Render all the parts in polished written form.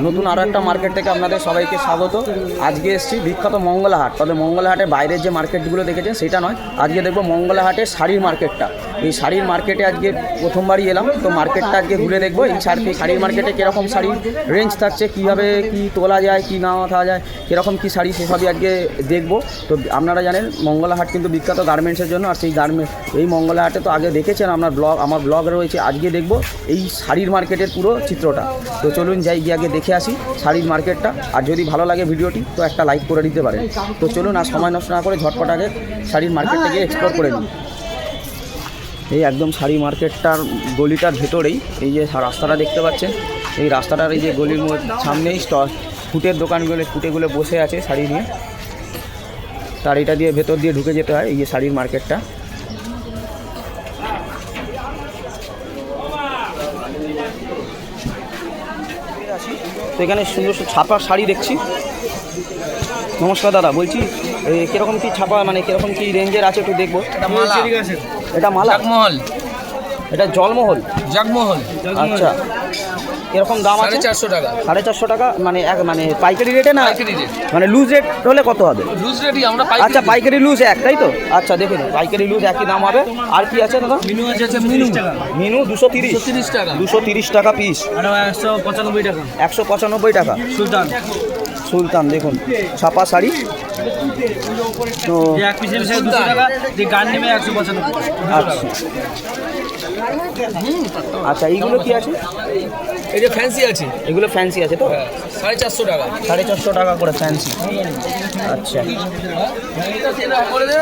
নতুন আরও একটা মার্কেট থেকে আপনাদের সবাইকে স্বাগত। আজকে এসেছি বিখ্যাত মঙ্গলা হাট। তবে মঙ্গলা হাটের বাইরের যে মার্কেটগুলো দেখেছেন সেটা নয়, আজকে দেখবো মঙ্গলা হাটের শাড়ির মার্কেটটা। এই শাড়ির মার্কেটে আজকে প্রথমবারই এলাম, তো মার্কেটটা আজকে ঘুরে দেখবো। এই শাড়ির মার্কেটে কীরকম শাড়ির রেঞ্জ থাকছে, কীভাবে কী তোলা যায়, কী না ওঠা যায়, কীরকম কী শাড়ি, সেসবই আজকে দেখবো। তো আপনারা জানেন মঙ্গলা হাট কিন্তু বিখ্যাত গার্মেন্টসের জন্য, আর সেই এই মঙ্গলা হাটে তো আগে দেখেছেন আমার ব্লগ রয়েছে। আজকে দেখবো এই শাড়ির মার্কেটের পুরো চিত্রটা। তো চলুন যাই গিয়ে আগে দেখে আসি শাড়ির মার্কেটটা। আর যদি ভালো লাগে ভিডিওটি তো একটা লাইক করে দিতে পারেন। তো চলুন আর সময় নষ্ট না করে ঝটপট আগে শাড়ির মার্কেটটা গিয়ে এক্সপ্লোর করে নিই। এই একদম শাড়ি মার্কেটটার গলিটার ভেতরেই এই যে রাস্তাটা দেখতে পাচ্ছেন, এই রাস্তাটার এই যে গলির সামনেই ফুটেগুলো বসে আছে শাড়ি নিয়ে। তার এটা দিয়ে ভেতর দিয়ে ঢুকে যেতে হয় এই যে শাড়ির মার্কেটটা। তো এখানে সুন্দর ছাপা শাড়ি দেখছি। নমস্কার দাদা, বলছি কীরকম কী ছাপা, মানে কীরকম কী রেঞ্জের আছে একটু দেখবো। এটা মালা, এটা জলমহল, জগমহল। আচ্ছা, এরকম দাম আছে 450 টাকা। 450 টাকা মানে পাইকারি রেটে না? পাইকারি রেট। মানে লুজ রেট হলে কত হবে? লুজ রেটই আমরা আচ্ছা, পাইকারি লুজ এক, তাই তো? আচ্ছা দেখুন, পাইকারি লুজ একই দাম হবে। আর কি আছে দাদা? মিনু আছে মিনু 230 টাকা। 230 টাকা পিস। আর 195 টাকা। 195 টাকা। সুলতান দেখুন ছাপা শাড়ি। তো এক পিসের 200 টাকা, যে গান নেমে 195। আচ্ছা আচ্ছা, এইগুলো কি আছে? এই যে ফ্যান্সি আছে, এগুলো ফ্যান্সি আছে তো? 450 টাকা। 450 টাকা করে ফ্যান্সি। আচ্ছা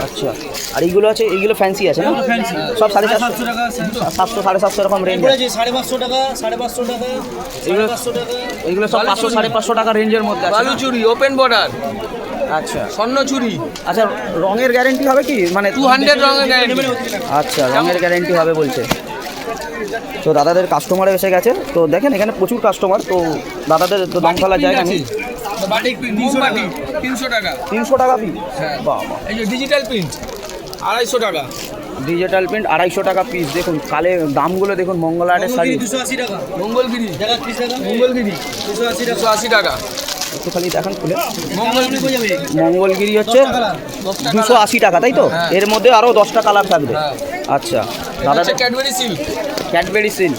আচ্ছা, আর এইগুলো আছে, এইগুলো ফ্যান্সি আছে না? সব 450 টাকা, 700 750 এরকম রেঞ্জ আছে। 550 টাকা, 550 টাকা, 550 টাকা। এগুলো সব 500 550 টাকা রেঞ্জের মধ্যে আছে। বালু চুড়ি, ওপেন বর্ডার। আচ্ছা, স্বর্ণ চুড়ি। আচ্ছা, রঙের গ্যারেন্টি হবে কি? মানে 200 রঙের গ্যারান্টি। আচ্ছা, রঙের গ্যারেন্টি হবে বলছে। তো দাদাদের কাস্টমারে এসে গেছে। তো দেখেন এখানে প্রচুর কাস্টমার। তো দাদাদের তো দাম ফেলার জায়গা নেই। বাটিক প্রিন্ট 300 টাকা। 300 টাকা পিস? হ্যাঁ। বাবা। এই যে ডিজিটাল প্রিন্ট 250 টাকা। ডিজিটাল প্রিন্ট 250 টাকা পিস। দেখুন কালে দামগুলো দেখুন। মঙ্গলা হাটের শাড়ি 280 টাকা। মঙ্গলগিরি টাকা 30 টাকা। মঙ্গলগিরি 280 টাকা। একটু খালি দেখান খুলে। মঙ্গলগিরি মঙ্গলগিরি হচ্ছে 280 টাকা, তাই তো? এর মধ্যে আরও 10টা কালার থাকবে। আচ্ছা দাদা, Cadbury silk. Cadbury silk.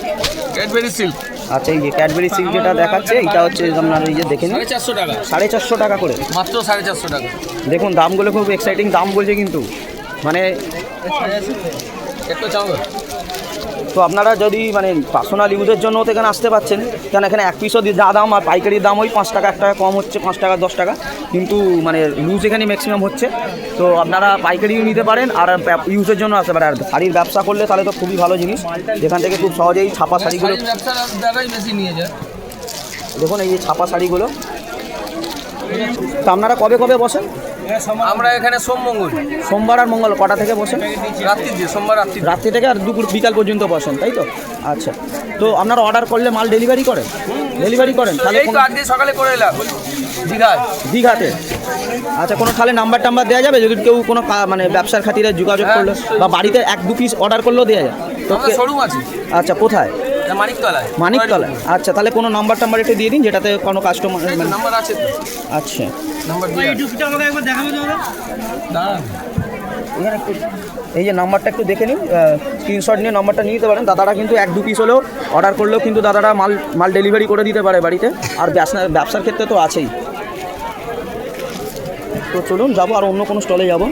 Cadbury silk. আচ্ছা, এই যে ক্যাডবেরি সিল্ক যেটা দেখাচ্ছে এটা হচ্ছে আপনার এই যে দেখে নিন 450 টাকা। 450 টাকা করে, মাত্র 450 টাকা। দেখুন দামগুলো খুব এক্সাইটিং দাম বলছে কিন্তু, মানে একটু চাও। তো আপনারা যদি মানে পার্সোনাল ইউজের জন্য তো এখানে আসতে পারছেন, কারণ এখানে এক পিসও যা দাম, আর পাইকারির দাম ওই 5 টাকা 1 টাকা কম হচ্ছে, 5 টাকা 10 টাকা, কিন্তু মানে লুজ এখানে ম্যাক্সিমাম হচ্ছে। তো আপনারা পাইকারিও নিতে পারেন আর ইউজের জন্য আসতে পারেন। আর শাড়ির ব্যবসা করলে তাহলে তো খুবই ভালো জিনিস, যেখান থেকে খুব সহজেই ছাপা শাড়িগুলো। ব্যবসার দ্বারাই বেশি নিয়ে যায়। দেখুন এই যে ছাপা শাড়িগুলো। তো আপনারা কবে কবে বসেন? আমরা এখানে সোমবার আর মঙ্গল। কটা থেকে বসেন? সোমবার রাত্রি থেকে আর বিকাল পর্যন্ত বসেন, তাই তো? আচ্ছা, তো আপনারা অর্ডার করলে মাল ডেলিভারি করেন? তাহলে আজকে সকালে করে এলাম দীঘাতে। আচ্ছা, কোনো তাহলে নাম্বার টাম্বার দেওয়া যাবে যদি কেউ কোনো মানে ব্যবসার খাতিরে যোগাযোগ করলো, বা বাড়িতে 1-2 পিস অর্ডার করলেও দেওয়া যায়? তো শোরুম আছে। আচ্ছা, কোথায়? মানিকতলায়। আচ্ছা, তাহলে কোনো নাম্বার টাম্বার একটু দিয়ে দিন যেটাতে কোনো কাস্টমার নাম্বার আছে। আচ্ছা, নাম্বার দিয়ে একবার দেখাবে দাদা। এই যে নাম্বারটা একটু দেখে নিন, স্ক্রিনশট নিয়ে নাম্বারটা নিয়ে নিতে পারেন। দাদারা কিন্তু 1-2 পিস হলেও অর্ডার করলেও কিন্তু দাদারা মাল ডেলিভারি করে দিতে পারে বাড়িতে। আর ব্যবসার ক্ষেত্রে তো আছেই। তো চলুন যাবো আর অন্য কোনো স্টলে যাব।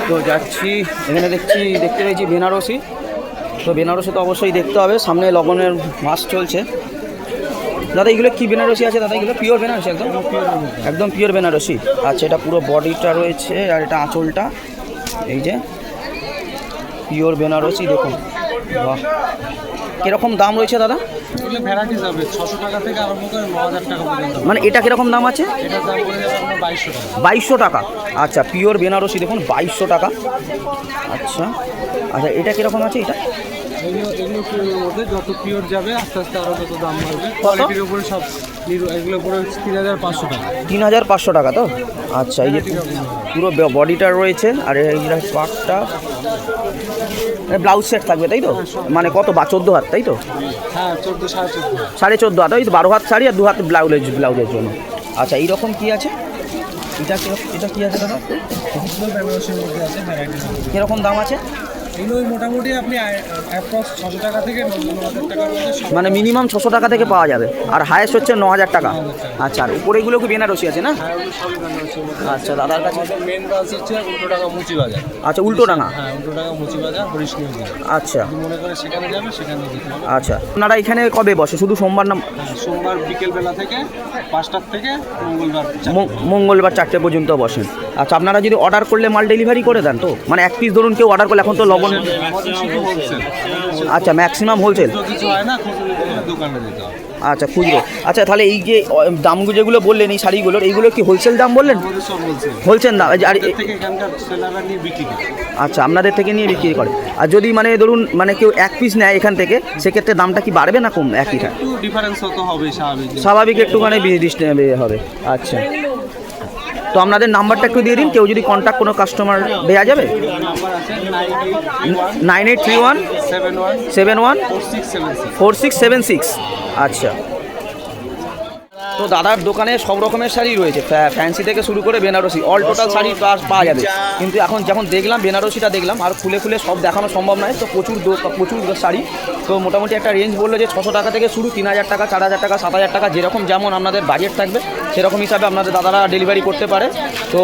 তো যাচ্ছি, এখানে দেখতে পেয়েছি বেনারসি। তো বেনারসি তো অবশ্যই দেখতে হবে, সামনে লগনের মাস চলছে। দাদা এগুলো কি বেনারসি আছে দাদা? এগুলো পিওর বেনারসি? একদম পিওর বেনারসি। আচ্ছা, এটা পুরো বডিটা রয়েছে আর এটা আঁচলটা, এই যে পিওর বেনারসি। দেখুন বাহ, কীরকম দাম রয়েছে দাদা? ভ্যারাইটিস হবে 600 টাকা থেকে আরম্ভ করে 9000 টাকা পর্যন্ত। মানে এটা কীরকম দাম আছে? এটার দাম পড়ে যাবে আপনার 2200 টাকা। 2200 টাকা। আচ্ছা, পিওর বেনারসি দেখুন 2200 টাকা। আচ্ছা আচ্ছা, এটা কীরকম আছে? এগুলো পিওরের মধ্যে যত পিওর যাবে আস্তে আস্তে আরও যত দাম বাড়বে কোয়ালিটির উপরে সব এগুলো পুরো 3500 টাকা। 3500 টাকা তো? আচ্ছা, এই যে পুরো বডিটা রয়েছে আর এই পার্টটা ব্লাউজ সেট থাকবে তাই তো? মানে কত 14 হাত তাই তো? হ্যাঁ 14 14.5 14.5 হাত, ওই 12 হাত শাড়ি আর 2 হাত ব্লাউজের জন্য। আচ্ছা, এইরকম কি আছে? এটা কি আছে দাদা? বেনারসির মধ্যে আছে ভ্যারাইটি। কীরকম দাম আছে? এগুলো মোটামুটি আপনি অ্যাপ্রক্স 600 টাকা থেকে 9000 টাকার মধ্যে সব। মানে মিনিমাম 600 টাকা থেকে পাওয়া যাবে আর হায়েস্ট হচ্ছে 9000 টাকা। আচ্ছা, আর উপরে এগুলো কি বেনারসি আছে না? হ্যাঁ ওগুলো সবই বেনারসির মধ্যে। আচ্ছা, দাদার কাছে মেন ব্রাঞ্চ হচ্ছে উল্টোডাঙ্গা মুচি বাজার। আচ্ছা, উল্টোডাঙ্গা। হ্যাঁ উল্টোডাঙ্গা মুচি বাজার হরিশনি বাজার। আচ্ছা যদি মনে করে সেখানে যাবে সেখানে যেতে হবে। আচ্ছা, আপনারা এখানে কবে বসে? শুধু সোমবার না? সোমবার বিকেলবেলা থেকে 5টার থেকে মঙ্গলবার 4টা। মঙ্গলবার 4টে পর্যন্ত বসেন। আচ্ছা, আপনারা যদি অর্ডার করলে মাল ডেলিভারি করে দেন তো? মানে এক পিস ধরুন কেউ অর্ডার করলে, এখন তো লবণ। আচ্ছা, ম্যাক্সিমাম হোলসেল। কিছু হয় না, খুচরো দোকানে যেতে হবে। আচ্ছা, খুচরো। আচ্ছা, তাহলে এই যে দামগুলো যেগুলো বললেন এই শাড়িগুলোর, এইগুলো কি হোলসেল দাম বললেন? আমাদের সব হোলসেল। হোলসেল দাম। আর থেকে এখানকার সেলাররা নিয়ে বিক্রি করে। আচ্ছা, আপনাদের থেকে নিয়ে বিক্রি করে। আর যদি মানে ধরুন মানে কেউ এক পিস নেয় এখান থেকে, সেক্ষেত্রে দামটা কি বাড়বে না কম? একই থাকে? একটু ডিফারেন্স হতে হবে স্বাভাবিক। স্বাভাবিক একটুখানি হবে। আচ্ছা, তো আপনাদের নাম্বারটা একটু দিয়ে দিন, কেউ যদি কন্ট্যাক্ট কোনো কাস্টমার দেওয়া যাবে? নাম্বার আছে 9831 9831 71 71 4676। 4676। আচ্ছা, তো দাদার দোকানে সব রকমের শাড়ি রয়েছে, ফ্যান্সি থেকে শুরু করে বেনারসি, অল টোটাল শাড়ি পাওয়া যাবে। কিন্তু এখন যখন দেখলাম বেনারসিটা দেখলাম, আর খুলে সব দেখানো সম্ভব নয়, তো প্রচুর শাড়ি। তো মোটামুটি একটা রেঞ্জ বললো যে 600 টাকা থেকে শুরু, 3000 টাকা, 4000 টাকা, 7000 টাকা, যেরকম যেমন আপনাদের বাজেট থাকবে সেরকম হিসাবে আপনাদের দাদারা ডেলিভারি করতে পারে। তো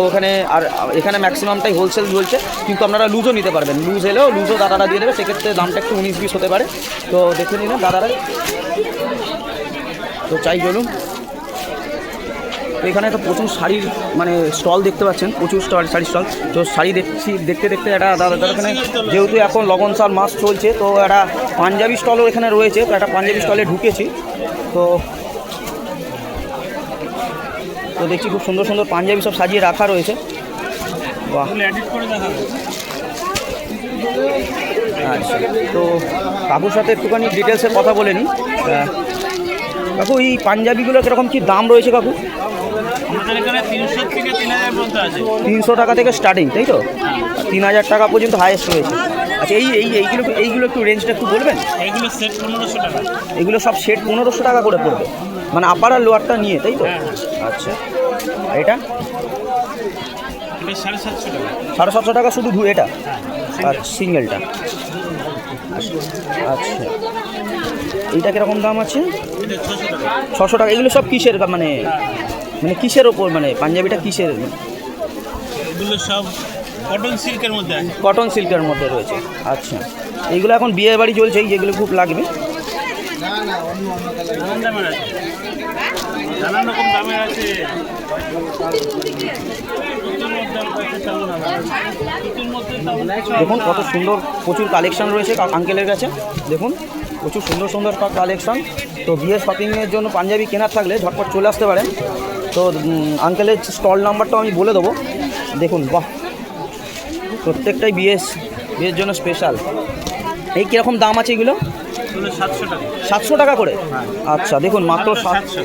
এখানে ম্যাক্সিমামটাই হোলসেল চলছে, কিন্তু আপনারা লুজও নিতে পারবেন। লুজও দাদারা দিয়ে দেবে, সেক্ষেত্রে দামটা একটু 19-20 হতে পারে। তো দেখে নিলেন দাদারা। তো চাই চলুন। তো এখানে তো প্রচুর শাড়ির মানে স্টল দেখতে পাচ্ছেন, প্রচুর শাড়ির স্টল। তো শাড়ি দেখতে একটা দাদা এখানে, যেহেতু এখন লগনসাল মাস চলছে, তো একটা পাঞ্জাবি স্টলও এখানে রয়েছে। তো একটা পাঞ্জাবি স্টলে ঢুকেছি, তো দেখছি খুব সুন্দর সুন্দর পাঞ্জাবি সব সাজিয়ে রাখা রয়েছে। বাহ, আচ্ছা, তো কাকুর সাথে একটুখানি ডিটেলসে কথা বলে নিই। কাকু, এই পাঞ্জাবিগুলো কীরকম কী দাম রয়েছে কাকু? আমাদের এখানে 300 থেকে 3000 পর্যন্ত আছে। 300 টাকা থেকে স্টার্টিং তাই তো? 3000 টাকা পর্যন্ত হাইয়েস্ট রয়েছে। আচ্ছা, এইগুলো একটু রেঞ্জটা একটু বলবেন? এইগুলো সেট 1500 টাকা। এগুলো সব সেট 1500 টাকা করে পড়বে, মানে আপার আর লোয়ারটা নিয়ে তাই তো? আচ্ছা, আর এটা? এটা 750 টাকা। 750 টাকা শুধু এটা? আর সিঙ্গেলটা? আচ্ছা, এইটা কীরকম দাম আছে? এটা 600 টাকা। 600 টাকা। এগুলো সব কিসের মানে কিসের ওপর, মানে পাঞ্জাবিটা কিসের? এগুলো সব কটন সিল্কের মধ্যে আছে। কটন সিল্কের মধ্যে রয়েছে। আচ্ছা, এইগুলো এখন বিয়ে বাড়ি চলছে, যেগুলো খুব লাগবে। নানান দামের আছে, নানান রকম দামের আছে। দেখুন কত সুন্দর, প্রচুর কালেকশন রয়েছে আঙ্কেলের কাছে। দেখুন প্রচুর সুন্দর সুন্দর কালেকশন। তো বিয়ে শপিংয়ের জন্য পাঞ্জাবি কেনার থাকলে ঝটপট চলে আসতে পারেন। তো আঙ্কেলের স্টল নাম্বারটাও আমি বলে দেবো। দেখুন, বাহ, প্রত্যেকটাই বিয়ের জন্য স্পেশাল। এই কীরকম দাম আছে এগুলো? 700 টাকা। 700 টাকা করে? আচ্ছা, দেখুন মাত্র 700।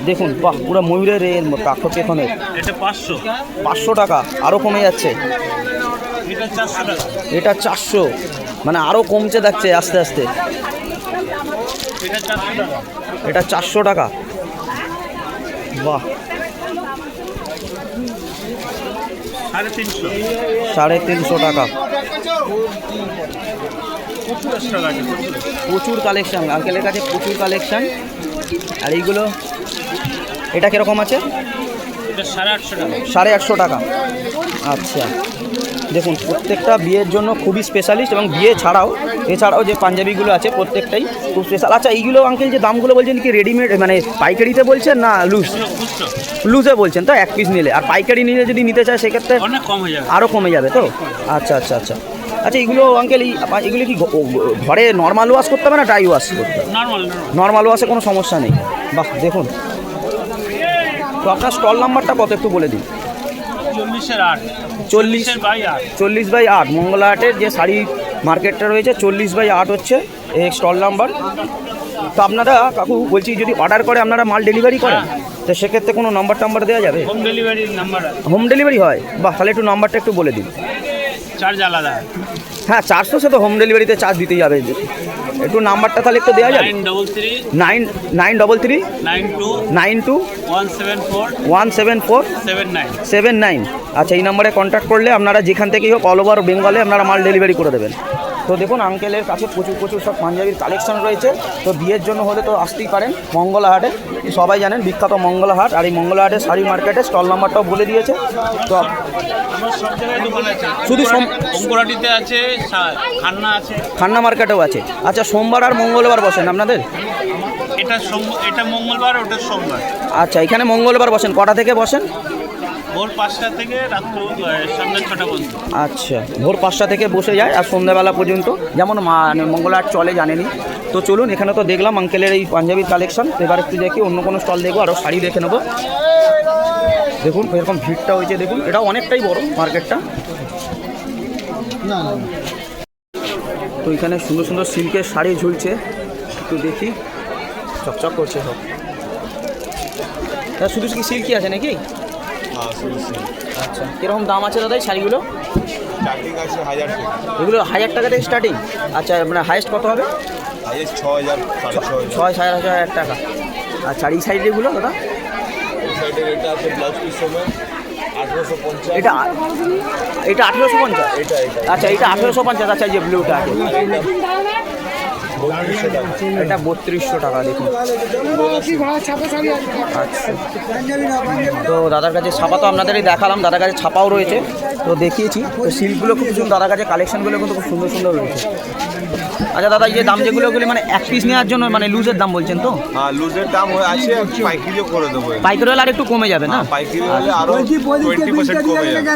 দেখুন, বাহ, পুরো ময়ূরের কাঠো পেখনের। এটা 500। 500 টাকা, আরও কমে যাচ্ছে। এটা 400 টাকা। এটা 400, মানে আরও কমছে যাচ্ছে আস্তে আস্তে। এটা 400 টাকা। এটা 400 টাকা, বাহ। 350। 350 টাকা। প্রচুর প্রচুর কালেকশান আঙ্কেলের কাছে, প্রচুর কালেকশান। আর এইগুলো, এটা কীরকম আছে? এটা 850 টাকা। 850 টাকা। আচ্ছা, দেখুন প্রত্যেকটা বিয়ের জন্য খুবই স্পেশালিস্ট, এবং বিয়ে এছাড়াও যে পাঞ্জাবিগুলো আছে প্রত্যেকটাই খুব স্পেশাল। আচ্ছা, এইগুলো আঙ্কেল যে দামগুলো বলছেন কি রেডিমেড মানে পাইকারিতে বলছেন না লুজে বলছেন? তো এক পিস নিলে, আর পাইকারি নিলে যদি নিতে চায় সেক্ষেত্রে অনেক কম হয়ে যাবে, আরও কমে যাবে তো? আচ্ছা আচ্ছা আচ্ছা আচ্ছা, এইগুলো আঙ্কেল এগুলো কি ঘরে নর্মাল ওয়াশ করতে হবে না ড্রাই ওয়াশ করতে হবে? নর্মাল ওয়াশে কোনো সমস্যা নেই। বাহ, দেখুন। তো আপনার স্টল নাম্বারটা কত একটু বলে দিন। 40/8। 40/8 মঙ্গলা হাটের যে শাড়ি মার্কেটটা রয়েছে 40/8 হচ্ছে এই স্টল নাম্বার। তো আপনারা কাকু বলছি যদি অর্ডার করে আপনারা মাল ডেলিভারি করেন, তো সেক্ষেত্রে কোনো নাম্বার দেওয়া যাবে? হোম ডেলিভারির নাম্বার হোম ডেলিভারি হয়? বাহ, তাহলে একটু নাম্বারটা একটু বলে দিন। চার্জ আলাদা। হ্যাঁ 400, সে তো হোম ডেলিভারিতে চার্জ দিতেই যাবে। একটু নাম্বারটা তাহলে একটু দেওয়া যাবে? 933 992 92 174 174 79। আচ্ছা, এই নাম্বারে কন্ট্যাক্ট করলে আপনারা যেখান থেকেই হোক অল ওভার বেঙ্গলে আপনারা মাল ডেলিভারি করে দেবেন। তো দেখুন আঙ্কেলের কাছে প্রচুর সব পাঞ্জাবির কালেকশন রয়েছে। তো বিয়ের জন্য হলে তো আসতেই পারেন মঙ্গলা হাটে, সবাই জানেন বিখ্যাত মঙ্গলা হাট। আর এই মঙ্গলা হাটের শাড়ি মার্কেটে স্টল নাম্বারটাও বলে দিয়েছে। তো আমার সব জায়গায় দোকান আছে, শুধু সোমপুরাটিতে আছে, খান্না আছে, খান্না মার্কেটেও আছে। আচ্ছা, সোমবার আর মঙ্গলবার বসেন আপনাদের? এটা মঙ্গলবার, ওটা সোমবার। আচ্ছা, এখানে মঙ্গলবার বসেন। কটা থেকে বসেন? ভোর 5টা থেকে রাত্র সন্ধ্যা 6টা পর্যন্ত। আচ্ছা, ভোর 5টা থেকে বসে যায় আর সন্ধ্যাবেলা পর্যন্ত, যেমন মানে মঙ্গলবার চলে জানেনি। তো চলুন, এখানে তো দেখলাম আঙ্কেলের এই পাঞ্জাবির কালেকশন। এবার একটু দেখি অন্য কোনো স্টল দেখবো, আরও শাড়ি দেখে নেবো। দেখুন এরকম ভিড়টা হয়েছে, দেখুন এটাও অনেকটাই বড় মার্কেটটা। তো এখানে সুন্দর সিল্কের শাড়ি ঝুলছে, একটু দেখি। চকচক করছে সব। শুধু কি সিল্কই আছে নাকি? আচ্ছা, কীরকম দাম আছে দাদা এই শাড়িগুলো? স্টার্টিং আছে 1000 থেকে। এগুলো 1000 টাকা থেকে স্টার্টিং? আচ্ছা, মানে হাইয়েস্ট কত হবে? হাইয়েস্ট 6000, 6500। 6,500 টাকা। আচ্ছা, আর এই সাইডেগুলো দাদা? এই সাইডের এটা আছে ব্লাউজ পিস সময় 1850। এটা 1850? এটা আচ্ছা, এটা 1850। আচ্ছা, এই যে ব্লুটা আছে 3200 টাকা। এটা 3200 টাকা। দেখুন আচ্ছা, তো দাদার কাছে ছাপা তো আপনাদেরই দেখালাম, দাদার কাছে ছাপাও রয়েছে তো দেখিয়েছি। তো সিল্কগুলো খুব সুন্দর, দাদার কাছে কালেকশনগুলো কিন্তু খুব সুন্দর রয়েছে। আচ্ছা দাদা, এই যে দাম যেগুলো মানে এক পিস নেওয়ার জন্য মানে লুজের দাম বলছেন তো? হ্যাঁ, লুজের দাম আছে, পাইকারিও করে দেবো। পাইকারি হলে আর একটু কমে যাবে না? পাইকারি হলে আরো 20% কমে যাবে।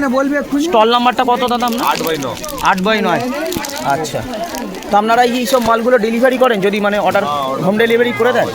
স্টল নাম্বারটা কত দাদা আপনার? 8/9। 8/9। আচ্ছা, তো আপনারা এই সব মালগুলো ডেলিভারি করেন যদি মানে অর্ডার হোম ডেলিভারি করে দেন,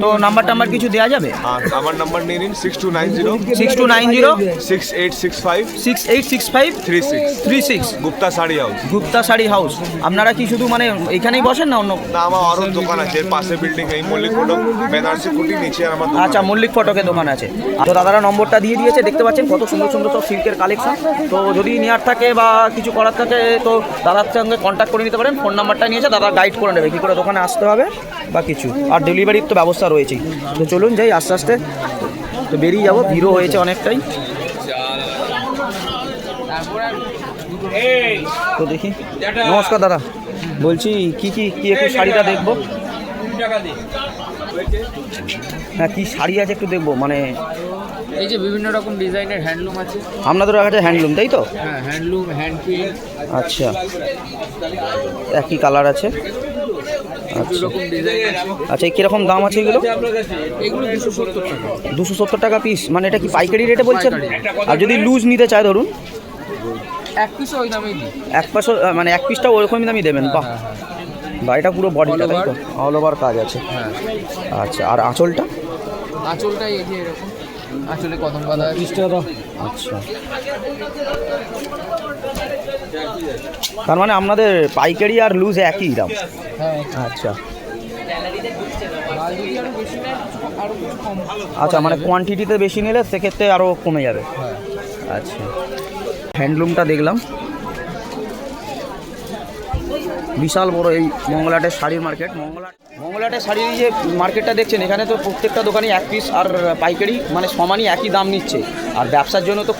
তো নাম্বার কিছু দেওয়া যাবে? হ্যাঁ, আমার নাম্বার নিয়ে নিন 6290 6290 6865 6865 36। গুপ্তা শাড়ি হাউস। গুপ্তা শাড়ি হাউস। আপনারা কি শুধু মানে এখানেই বসেন না অন্য? না, আমার আরো দোকান আছে, এর পাশে বিল্ডিং এই মল্লিক ফটক বেনারসি কুটি নিচে আমার দোকান। আচ্ছা, মল্লিক ফটকে দোকান আছে। তো দাদারা নম্বরটা দিয়ে দিয়েছে, দেখতে পাচ্ছেন কত সুন্দর সব সিল্কের কালেকশন। তো যদি নেওয়ার থাকে বা কিছু করার থাকে তো দাদার সঙ্গে কন্ট্যাক্ট করে নিতে পারেন। ফোন নাম্বারটা নিয়েছে, দাদা গাইড করে নেবে কী করে দোকানে আসতে হবে বা কিছু। আর ডেলিভারির তো ব্যবস্থা রয়েছেই। তো চলুন যাই আস্তে তো বেরিয়ে যাবো, ভিড়ও হয়েছে অনেকটাই। তো দেখি। নমস্কার দাদা, বলছি কি একটু শাড়িটা দেখবো? হ্যাঁ, কি শাড়ি আছে একটু দেখবো মানে। এই যে বিভিন্ন রকম ডিজাইনের হ্যান্ডলুম আছে। আপনাদের কাছে হ্যান্ডলুম তাই তো? হ্যাঁ, হ্যান্ডলুম, হ্যান্ড প্রিন্ট। আচ্ছা, একই কালার আছে। আচ্ছা রকম ডিজাইন আছে। আচ্ছা, কীরকম দাম আছে এগুলো? এগুলো 270 টাকা। 270 টাকা পিস? মানে এটা কি পাইকারি রেটে বলছেন? আর যদি লুজ নিতে চায় ধরুন? এক পিসও ওই দামেই দিই। মানে এক পিসটা ওরকমই দামই দেবেন? বাহ, বা এটা পুরো বডিটা তাই তো? অল ওভার কাজ আছে। হ্যাঁ। আচ্ছা, আর আঁচলটা? আঁচলটাই এই যে এরকম, আঁচলে কদম বাঁধা আছে। আচ্ছা, তার মানে আপনাদের পাইকারি আর লুজ একই দাম? হ্যাঁ। আচ্ছা আর যদি আরো বেশি নেয় আরো কিছু কম। আচ্ছা, মানে কোয়ান্টিটিতে বেশি নিলে সেক্ষেত্রে আরও কমে যাবে। হ্যাঁ। আচ্ছা, হ্যান্ডলুমটা দেখলাম, বিশাল বড় এই মঙ্গলাহাটের শাড়ির মার্কেট। মঙ্গলাহাটের শাড়ির যে মার্কেটটা দেখছেন, এখানে তো প্রত্যেকটা দোকানই এক পিস আর পাইকারি মানে সমানই একই দাম নিচ্ছে। আর ব্যবসার জন্য তো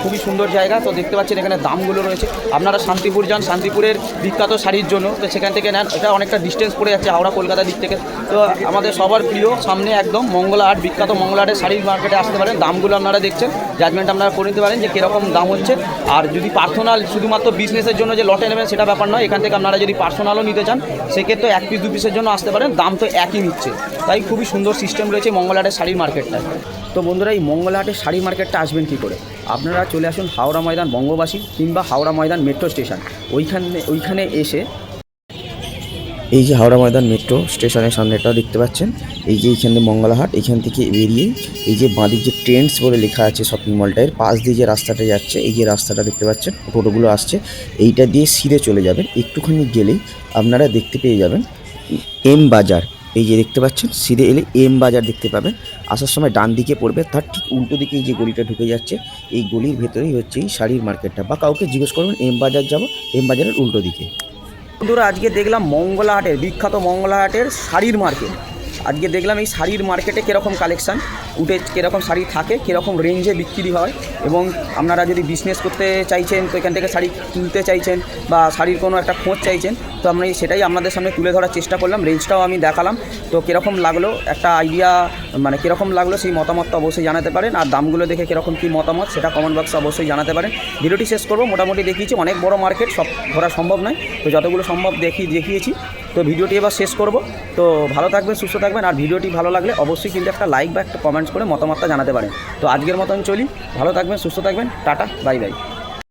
খুবই সুন্দর জায়গা। তো দেখতে পাচ্ছেন এখানে দামগুলো রয়েছে। আপনারা শান্তিপুর যান, শান্তিপুরের বিখ্যাত শাড়ির জন্য, তো সেখান থেকে নেন। এটা অনেকটা ডিস্টেন্স পড়ে যাচ্ছে হাওড়া কলকাতার দিক থেকে। তো আমাদের সবার প্রিয় সামনে একদম মঙ্গলাহাট, বিখ্যাত মঙ্গলাহাটের শাড়ির মার্কেটে আসতে পারেন। দামগুলো আপনারা দেখছেন, জাজমেন্ট আপনারা করে নিতে পারেন যে কীরকম দাম হচ্ছে। আর যদি পার্সোনাল শুধুমাত্র বিজনেসের জন্য যে লটে নেবেন সেটা ব্যাপার নয়। এখান থেকে আপনারা যদি পার্সোনালও নিতে চান সেক্ষেত্রে এক পিস দু পিসের জন্য আসতে পারেন, দাম তো একই নিচ্ছে। তাই খুবই সুন্দর সিস্টেম রয়েছে মঙ্গলাহাটের শাড়ির মার্কেটটায়। তো বন্ধুরা, এই মঙ্গলাহাটের শাড়ি মার্কেটটা আসবেন কী করে? আপনারা চলে আসুন হাওড়া ময়দান বঙ্গবাসী কিংবা হাওড়া ময়দান মেট্রো স্টেশন, ওইখানে এসে এই যে হাওড়া ময়দান মেট্রো স্টেশনের সামনেটা দেখতে পাচ্ছেন, এই যে এইখানে মঙ্গলা হাট, এখান থেকে বেরিয়ে এই যে বাঁদিক যে ট্রেন্ডস বলে লেখা আছে শপিং মলটার পাশ দিয়ে যে রাস্তাটা যাচ্ছে, এই যে রাস্তাটা দেখতে পাচ্ছেন টোটোগুলো আসছে, এইটা দিয়ে সিধে চলে যাবেন। একটুখানি গেলেই আপনারা দেখতে পেয়ে যাবেন এম বাজার। এই যে দেখতে পাচ্ছেন সিধে এলে এম বাজার দেখতে পাবেন। আসার সময় ডান দিকে পড়বে, তার ঠিক উল্টো দিকে এই যে গলিটা ঢুকে যাচ্ছে, এই গলির ভেতরেই হচ্ছে এই শাড়ির মার্কেটটা। বা কাউকে জিজ্ঞেস করবেন এম বাজার যাবো, এম বাজারের উল্টো দিকে। বন্ধুরা আজকে দেখলাম মঙ্গলা হাটের, বিখ্যাত মঙ্গলা হাটের শাড়ির মার্কেট। আজকে দেখলাম এই শাড়ির মার্কেটে কীরকম কালেকশান উঠে, কীরকম শাড়ি থাকে, কীরকম রেঞ্জে বিক্রি হয়, এবং আপনারা যদি বিজনেস করতে চাইছেন তো এখান থেকে শাড়ি তুলতে চাইছেন বা শাড়ির কোনো একটা খোঁজ চাইছেন, তো আমি সেটাই আপনাদের সামনে তুলে ধরার চেষ্টা করলাম। রেঞ্জটাও আমি দেখালাম। তো কীরকম লাগলো একটা আইডিয়া, মানে কীরকম লাগলো সেই মতামতটা অবশ্যই জানাতে পারেন। আর দামগুলো দেখে কীরকম কী মতামত সেটা কমেন্ট বক্সে অবশ্যই জানাতে পারেন। ভিডিওটি শেষ করবো, মোটামুটি দেখিয়েছি, অনেক বড় মার্কেট, সব ঘোরা সম্ভব নয়, তো যতগুলো সম্ভব দেখিয়েছি। তো ভিডিওটি এবার শেষ করব। তো ভালো থাকবেন, সুস্থ থাকবেন। আর ভিডিওটি ভালো লাগলে অবশ্যই কিন্তু একটা লাইক বা একটা কমেন্টস করে মতামতটা জানাতে পারেন। তো আজকের মতন চলি, ভালো থাকবেন, সুস্থ থাকবেন, টাটা, বাই বাই।